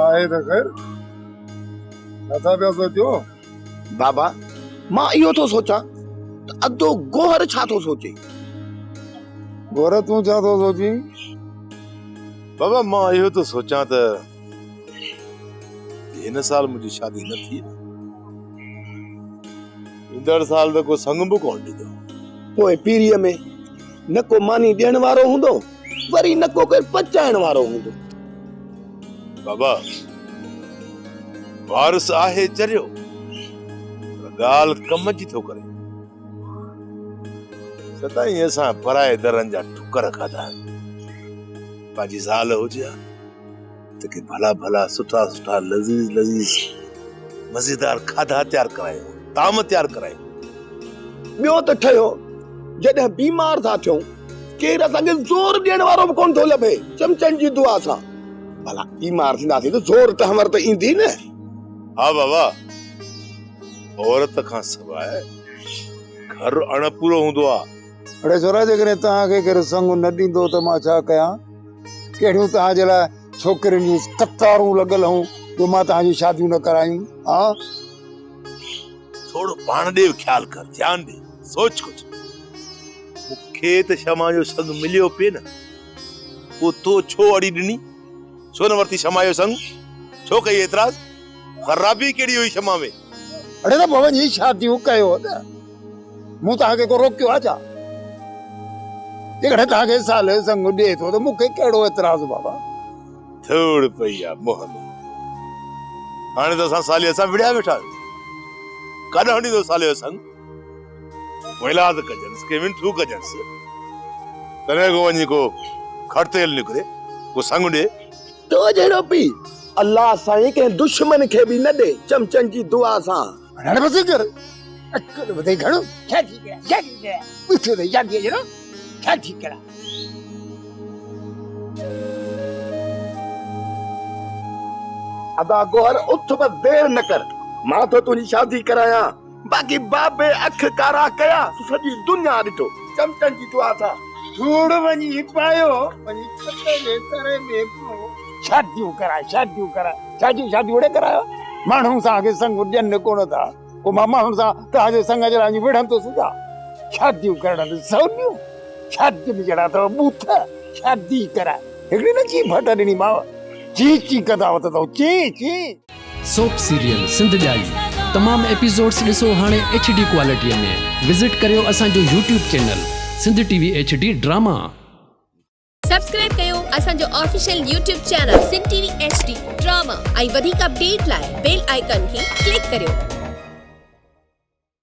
आहे त ख़ैर छा पिया सोचियो? बाबा मां इहो थो सोचां त अधो गोहर छा थो सोचे। गोर तूं छा थो सोची? बाबा मां इहो थो सोचां त हिन साल मुंहिंजी शादी न थी ईंदड़ साल त को संग बि कोन ॾींदो। पोइ पीरीअ में न को मानी ॾियण वारो हूंदो, वरी न को केरु पचाइण वारो हूंदो। बाबा वारस आहे चरियो, ॻाल्हि कम जी थो करे। सदाईं असां पराए दरनि जा ठुकर खाधा, पंहिंजी ज़ाल हुजे त के भला भला सुठा सुठा लज़ीज़ लज़ीज़ मज़ेदार खाधा तयार करायूं, ताम तयार करायूं। ॿियो त ठहियो जॾहिं बीमार था थियूं केरु असांखे ज़ोर ॾियण वारो बि कोन थो लभे चमचनि जी दुआ सां। भला बीमार थींदासीं त ज़ोर त हमर त ईंदी न। हा बाबा, औरत खां सवाइ घर अणपूरो हूंदो आहे। अड़े छोरा जेकॾहिं तव्हांखे केरु संग न ॾींदो त मां छा कयां? कहिड़ियूं तव्हांजे लाइ छोकिरियुनि जूं कतारूं लॻल हूं जो मां तव्हांजी शादियूं न करायूं? हा थोड़ो पाण ॾे ख्याल कर, ध्यान ॾे, सोच कुछ। मूंखे त क्षमा जो संग मिलियो पिए न, पोइ तो छो अड़ी ॾिनी? छो न वरिती क्षमा जो संग? छो कई एतिराज़? ख़राबी कहिड़ी हुई क्षमा में? अड़े त भवन जी शादियूं कयो न, मूं तव्हांखे को रोकियो आहे छा? जेकॾहिं तव्हांखे साल जो संग ॾे थो त मूंखे कहिड़ो एतिराज़ बाबा? थोड़ पई आहे मोहन, हाणे त असां साली असां विड़िया वेठा आहियूं। कॾहिं ॾींदो साले जो संग? महिलाद कजंसि के मिंथू कजंसि, तॾहिं को वञी को खड़तेल निकिरे को संग ॾे। तो जहिड़ो पी अल्लाह साईं कंहिं दुश्मन खे बि न ॾे चमचनि जी दुआ सां। हाणे बसि कर अकल वधे घणो छा थी गया पूछो त याद ये जरा छा थी करा। अदा गोहर उठ बस देर न कर, मां तो तुंहिंजी शादी करायां। बाक़ी बाबे अख कारा कया सॼी दुनिया ॾिठो चमचनि जी दुआ सां। धूड़ वञी पायो वञी छते जे तरे में शादियूं कराए शादियूं ओड़े करायो। माण्हू सां के संग ॾियनि कोन था, पोइ मां माण्हू सां तव्हांजे संग जे लाइ विढ़नि थो सुठा। शादियूं करण सवलियूं, शादियुनि जहिड़ा अथव बूथ। शादी कराए हिकिड़ी न ची फट ॾिनी मां ची ची कंदा वरितो ची ची। सोप सीरियल सिंध जाई तमाम एपिसोड्स ॾिसो हाणे HD क्वालिटीअ में। विजिट करियो असांजो YouTube channel Sindh TV HD drama. Subscribe कयो असांजो official YouTube channel Sindh TV HD drama ऐं वधीक अपडेट लाइ बेल आइकन खे क्लिक करियो।